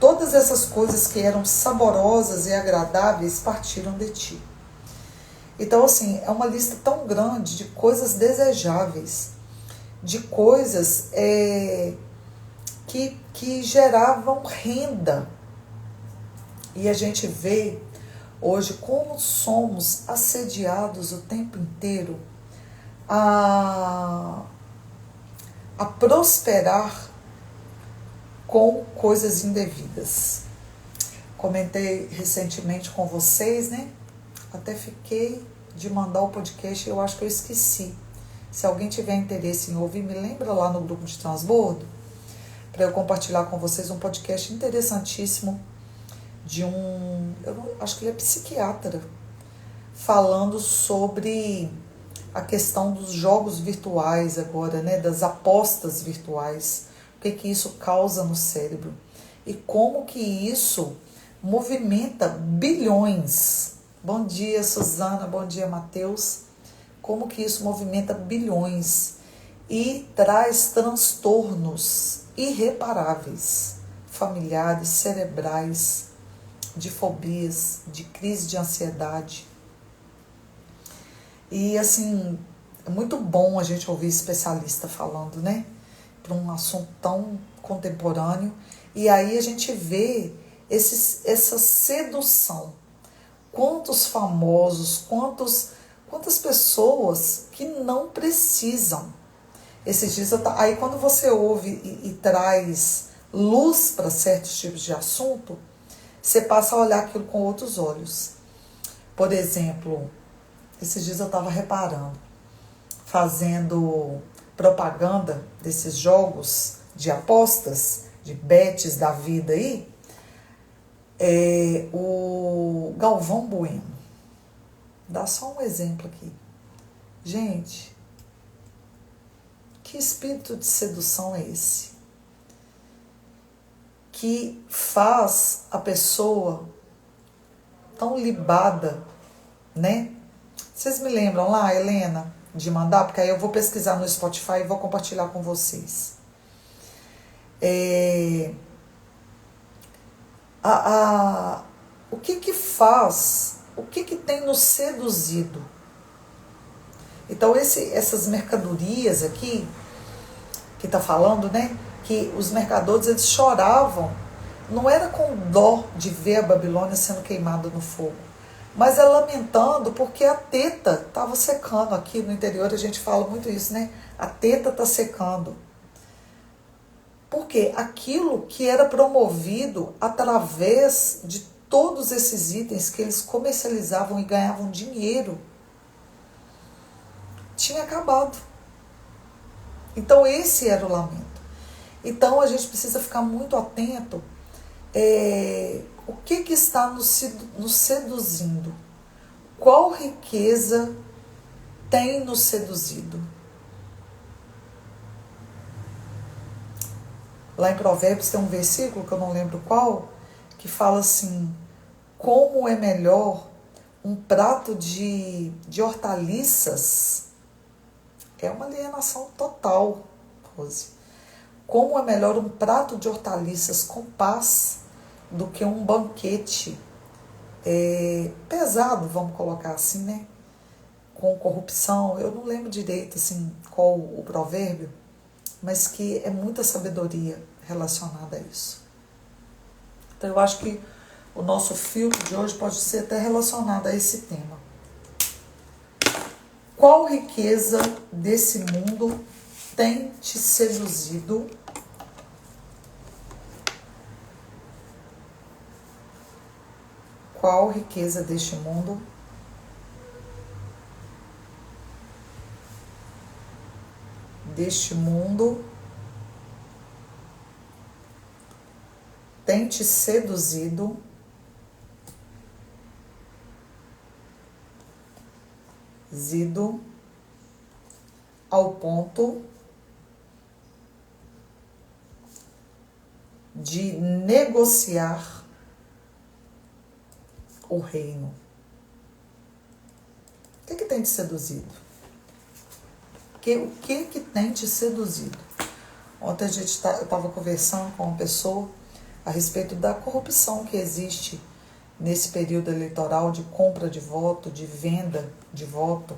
Todas essas coisas que eram saborosas e agradáveis partiram de ti. Então, assim, é uma lista tão grande de coisas desejáveis, de coisas que geravam renda. E a gente vê hoje como somos assediados o tempo inteiro a prosperar com coisas indevidas. Comentei recentemente com vocês, né? Até fiquei de mandar o podcast e eu acho que eu esqueci. Se alguém tiver interesse em ouvir, me lembra lá no grupo de transbordo, para eu compartilhar com vocês um podcast interessantíssimo de eu acho que ele é psiquiatra, falando sobre a questão dos jogos virtuais agora, né, das apostas virtuais, o que isso causa no cérebro e como que isso movimenta bilhões. Bom dia, Suzana, bom dia, Matheus. Como que isso movimenta bilhões e traz transtornos irreparáveis, familiares, cerebrais, de fobias, de crise de ansiedade. E assim, é muito bom a gente ouvir especialista falando, né? Para um assunto tão contemporâneo. E aí a gente vê essa sedução. Quantos famosos, quantas pessoas que não precisam. Esses dias, aí quando você ouve e traz luz para certos tipos de assunto, você passa a olhar aquilo com outros olhos. Por exemplo, esses dias eu estava reparando, fazendo propaganda desses jogos de apostas, de bets da vida aí, o Galvão Bueno. Dá só um exemplo aqui. Gente, que espírito de sedução é esse? Que faz a pessoa tão libada, né? Vocês me lembram lá, Helena, de mandar? Porque aí eu vou pesquisar no Spotify e vou compartilhar com vocês. O que faz, o que tem nos seduzido? Então, essas mercadorias aqui, que está falando, né? Que os mercadores, eles choravam. Não era com dó de ver a Babilônia sendo queimada no fogo, mas é lamentando porque a teta estava secando. Aqui no interior a gente fala muito isso, né? A teta está secando. Porque aquilo que era promovido através de todos esses itens que eles comercializavam e ganhavam dinheiro, tinha acabado. Então esse era o lamento. Então a gente precisa ficar muito atento. O que está nos seduzindo? Qual riqueza tem nos seduzido? Lá em Provérbios tem um versículo, que eu não lembro qual, que fala assim: como é melhor um prato de hortaliças. É uma alienação total, Rose. Como é melhor um prato de hortaliças com paz do que um banquete pesado, vamos colocar assim, né? Com corrupção. Eu não lembro direito assim qual o provérbio, mas que é muita sabedoria relacionada a isso. Então eu acho que o nosso filtro de hoje pode ser até relacionado a esse tema. Qual riqueza desse mundo tem te seduzido? Qual riqueza deste mundo tem te seduzido ao ponto de negociar o reino? O que tem te seduzido? O que tem te seduzido? Ontem eu estava conversando com uma pessoa a respeito da corrupção que existe nesse período eleitoral de compra de voto, de venda de voto.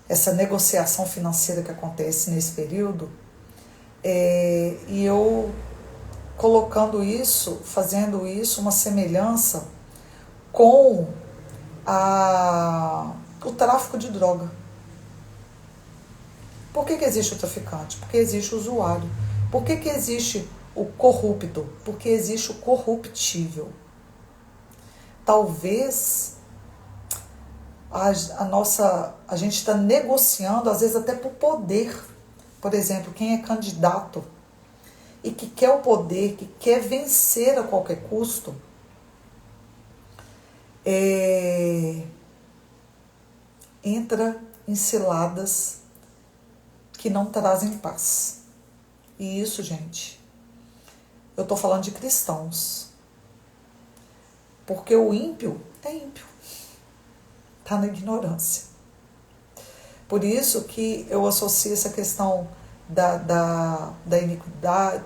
Essa negociação financeira que acontece nesse período. E eu colocando isso, fazendo isso, uma semelhança com o tráfico de droga. Por que existe o traficante? Porque existe o usuário. Por que existe o corrupto? Porque existe o corruptível. Talvez a gente está negociando, às vezes até por poder. Por exemplo, quem é candidato e que quer o poder, que quer vencer a qualquer custo, entra em ciladas que não trazem paz. E isso, gente, eu estou falando de cristãos. Porque o ímpio é ímpio. Está na ignorância. Por isso que eu associo essa questão da iniquidade,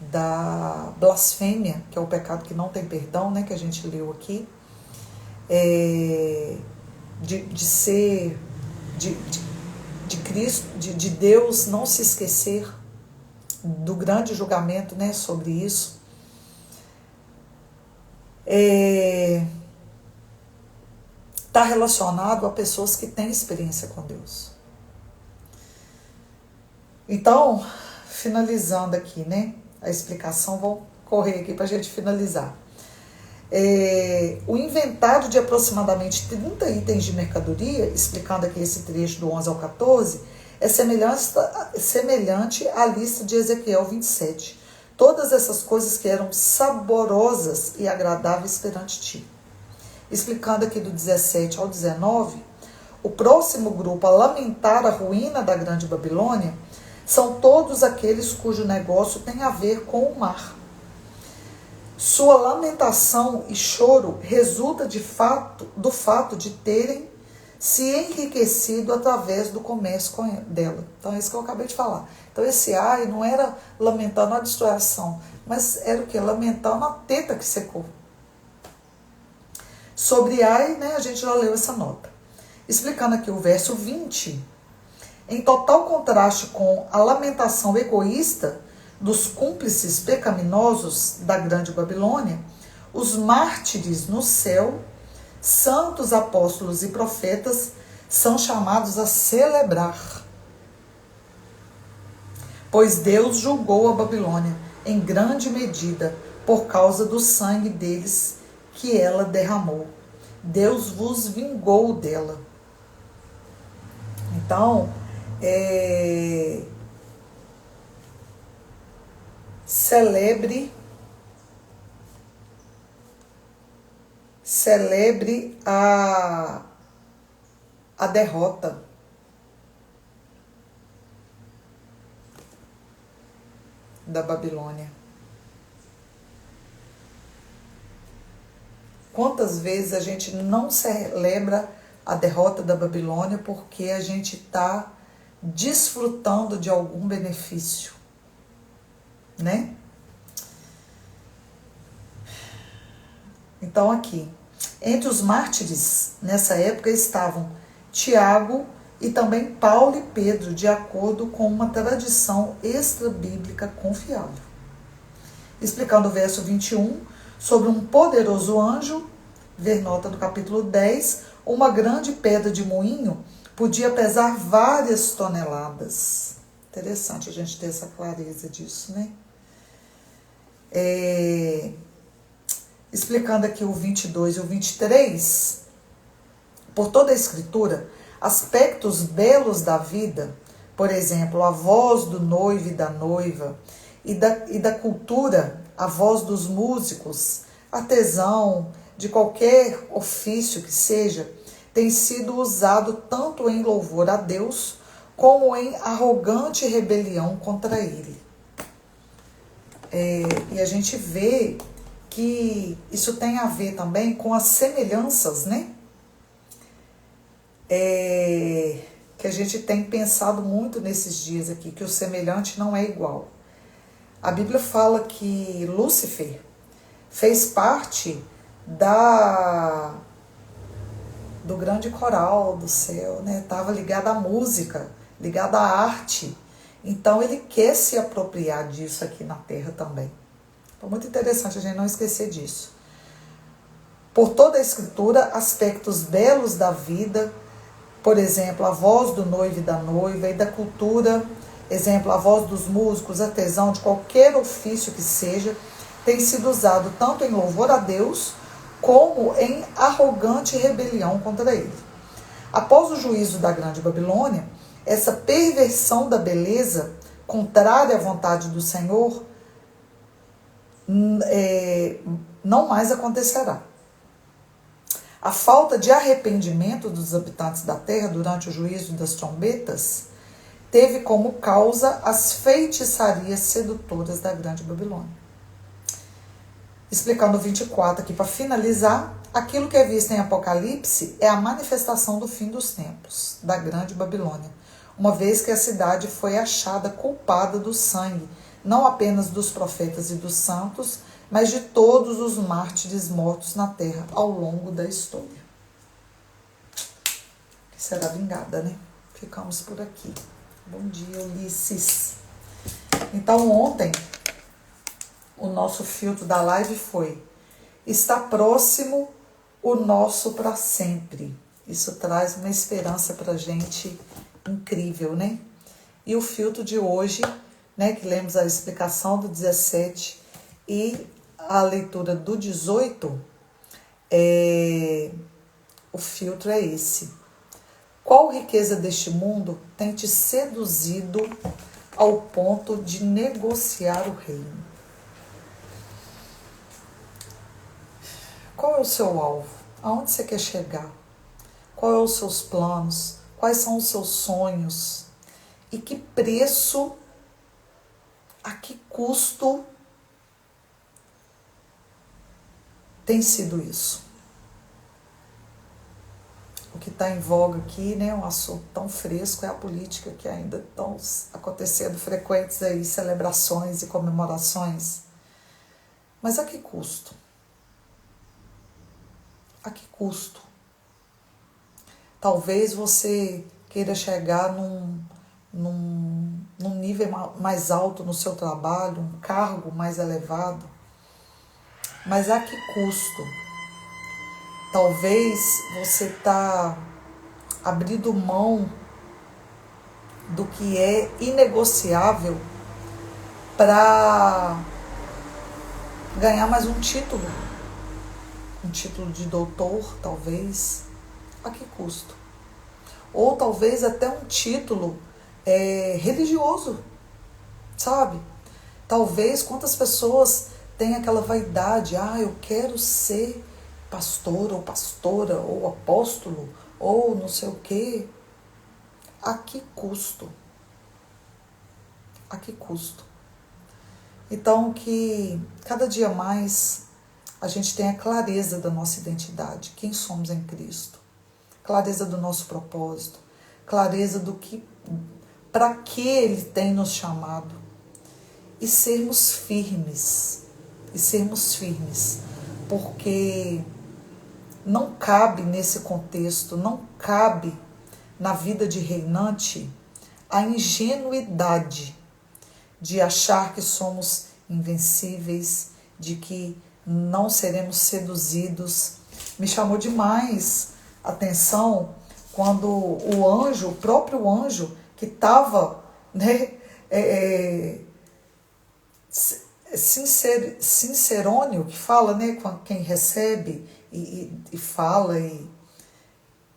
da blasfêmia, que é o pecado que não tem perdão, né, que a gente leu aqui, de Cristo, de Deus não se esquecer do grande julgamento, né, sobre isso. Está relacionado a pessoas que têm experiência com Deus. Então, finalizando aqui, né, a explicação, vou correr aqui para a gente finalizar. O inventário de aproximadamente 30 itens de mercadoria, explicando aqui esse trecho do 11 ao 14, é semelhante à lista de Ezequiel 27. Todas essas coisas que eram saborosas e agradáveis perante ti. Explicando aqui do 17 ao 19, o próximo grupo a lamentar a ruína da grande Babilônia são todos aqueles cujo negócio tem a ver com o mar. Sua lamentação e choro resulta do fato de terem se enriquecido através do comércio dela. Então é isso que eu acabei de falar. Então esse ai não era lamentando a destruição, mas era o que? Lamentando a teta que secou. Sobre ai, né, a gente já leu essa nota. Explicando aqui o verso 20, em total contraste com a lamentação egoísta dos cúmplices pecaminosos da grande Babilônia, os mártires no céu, santos apóstolos e profetas, são chamados a celebrar. Pois Deus julgou a Babilônia em grande medida por causa do sangue deles que ela derramou. Deus vos vingou dela. Então, celebre a derrota. da Babilônia. Quantas vezes a gente não celebra a derrota da Babilônia porque a gente está desfrutando de algum benefício, né? Então aqui, entre os mártires nessa época estavam Tiago e também Paulo e Pedro, de acordo com uma tradição extra-bíblica confiável. Explicando o verso 21, sobre um poderoso anjo, ver nota do capítulo 10, uma grande pedra de moinho podia pesar várias toneladas. Interessante a gente ter essa clareza disso, né? Explicando aqui o 22 e o 23, por toda a escritura, aspectos belos da vida, por exemplo, a voz do noivo e da noiva, e da cultura, a voz dos músicos, artesão, de qualquer ofício que seja, tem sido usado tanto em louvor a Deus, como em arrogante rebelião contra Ele. E a gente vê que isso tem a ver também com as semelhanças, né? Que a gente tem pensado muito nesses dias aqui, que o semelhante não é igual. A Bíblia fala que Lúcifer fez parte do grande coral do céu, né? Estava ligado à música, ligado à arte. Então ele quer se apropriar disso aqui na Terra também. Então, muito interessante a gente não esquecer disso. Por toda a escritura, aspectos belos da vida, por exemplo, a voz do noivo e da noiva, e da cultura, exemplo, a voz dos músicos, artesão, de qualquer ofício que seja, tem sido usado tanto em louvor a Deus, como em arrogante rebelião contra Ele. Após o juízo da Grande Babilônia, essa perversão da beleza, contrária à vontade do Senhor, não mais acontecerá. A falta de arrependimento dos habitantes da terra durante o juízo das trombetas teve como causa as feitiçarias sedutoras da Grande Babilônia. Explicando o 24 aqui para finalizar, aquilo que é visto em Apocalipse é a manifestação do fim dos tempos, da Grande Babilônia, uma vez que a cidade foi achada culpada do sangue, não apenas dos profetas e dos santos, mas de todos os mártires mortos na terra ao longo da história. Será vingada, né? Ficamos por aqui. Bom dia, Ulisses. Então, ontem, o nosso filtro da live foi: está próximo o nosso para sempre. Isso traz uma esperança para a gente incrível, né? E o filtro de hoje, né, que lemos a explicação do 17 e a leitura do 18, o filtro é esse. Qual riqueza deste mundo tem te seduzido ao ponto de negociar o reino? Qual é o seu alvo? Aonde você quer chegar? Quais são os seus planos? Quais são os seus sonhos? E que preço, a que custo tem sido isso? O que está em voga aqui, né, um assunto tão fresco, é a política, que ainda estão acontecendo frequentes aí, celebrações e comemorações. Mas a que custo? A que custo? Talvez você queira chegar num nível mais alto no seu trabalho, um cargo mais elevado. Mas a que custo? Talvez você está abrindo mão do que é inegociável para ganhar mais um título de doutor, talvez. A que custo? Ou talvez até um título religioso, sabe? Talvez quantas pessoas têm aquela vaidade: eu quero ser pastor ou pastora ou apóstolo ou não sei o quê. A que custo? A que custo? Então, que cada dia mais a gente tenha clareza da nossa identidade, quem somos em Cristo, clareza do nosso propósito, clareza do que, para que Ele tem nos chamado, e sermos firmes, porque não cabe nesse contexto, não cabe na vida de reinante a ingenuidade de achar que somos invencíveis, de que não seremos seduzidos. Me chamou demais a atenção quando o próprio anjo que estava, né, sincerônio, que fala, né, com quem recebe e fala e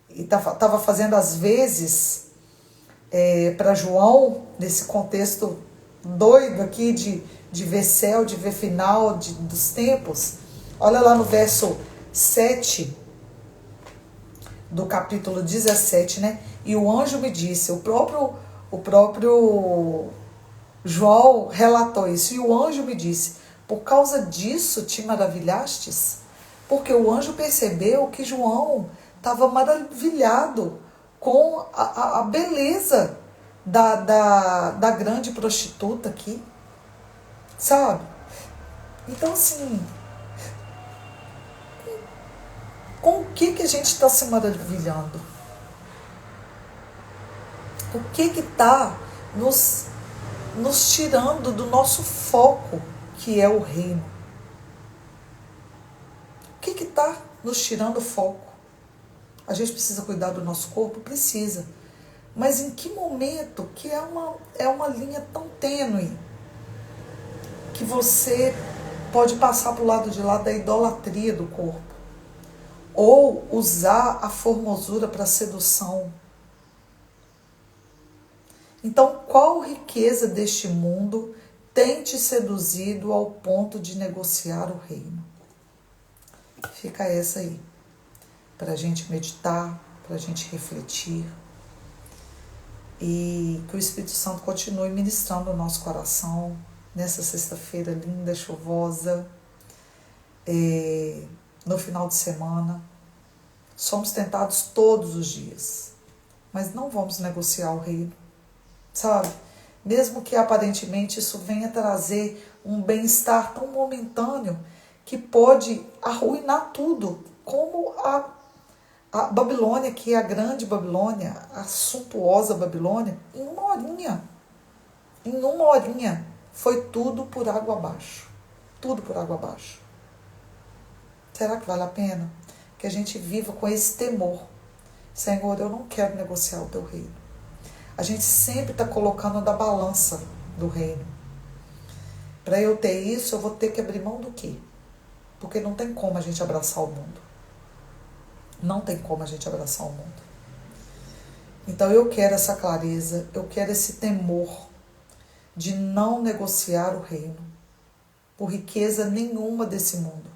estava fazendo as vezes para João, nesse contexto doido aqui de ver céu, de ver final dos tempos. Olha lá no verso 7 do capítulo 17, né? E o anjo me disse, o próprio João relatou isso, e o anjo me disse, por causa disso te maravilhastes? Porque o anjo percebeu que João estava maravilhado com a beleza da grande prostituta aqui, sabe? Então, assim, com o que a gente está se maravilhando? O que está nos tirando do nosso foco, que é o reino? O que está nos tirando o foco? A gente precisa cuidar do nosso corpo? Precisa. Mas em que momento que é uma linha tão tênue que você pode passar para o lado de lá da idolatria do corpo? Ou usar a formosura para sedução? Então, qual riqueza deste mundo tem te seduzido ao ponto de negociar o reino? Fica essa aí, para a gente meditar, para a gente refletir, e que o Espírito Santo continue ministrando o nosso coração nessa sexta-feira linda, chuvosa, no final de semana. Somos tentados todos os dias, mas não vamos negociar o reino, sabe? Mesmo que aparentemente isso venha trazer um bem-estar tão momentâneo que pode arruinar tudo, como a Babilônia, que é a grande Babilônia, a suntuosa Babilônia, em uma horinha, foi tudo por água abaixo. Tudo por água abaixo. Será que vale a pena? Que a gente viva com esse temor. Senhor, eu não quero negociar o teu reino. A gente sempre está colocando na balança do reino. Para eu ter isso, eu vou ter que abrir mão do quê? Porque não tem como a gente abraçar o mundo. Não tem como a gente abraçar o mundo. Então eu quero essa clareza, eu quero esse temor de não negociar o reino por riqueza nenhuma desse mundo.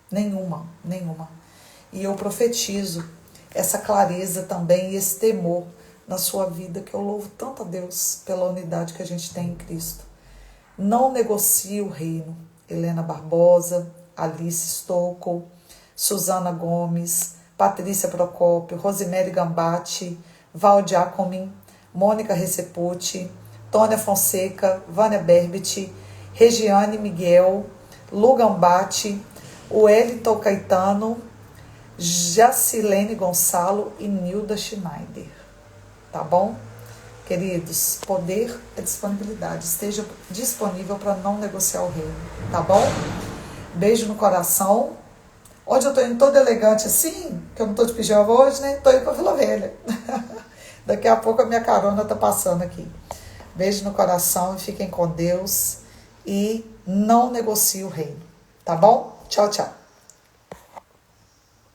Nenhuma. E eu profetizo essa clareza também e esse temor na sua vida, que eu louvo tanto a Deus pela unidade que a gente tem em Cristo. Não negocie o reino. Helena Barbosa, Alice Stocco, Suzana Gomes, Patrícia Procópio, Rosemary Gambatti, Val Giacomin, Mônica Receputi, Tônia Fonseca, Vânia Berbit, Regiane Miguel, Lu Gambatti, Wellington Caetano, Jacilene Gonçalo e Nilda Schneider. Tá bom? Queridos, poder é disponibilidade. Esteja disponível para não negociar o reino. Tá bom? Beijo no coração. Hoje eu tô indo toda elegante assim, que eu não tô de pijama hoje, né? Tô indo pra Vila Velha. Daqui a pouco a minha carona tá passando aqui. Beijo no coração e fiquem com Deus. E não negocie o reino. Tá bom? Tchau, tchau.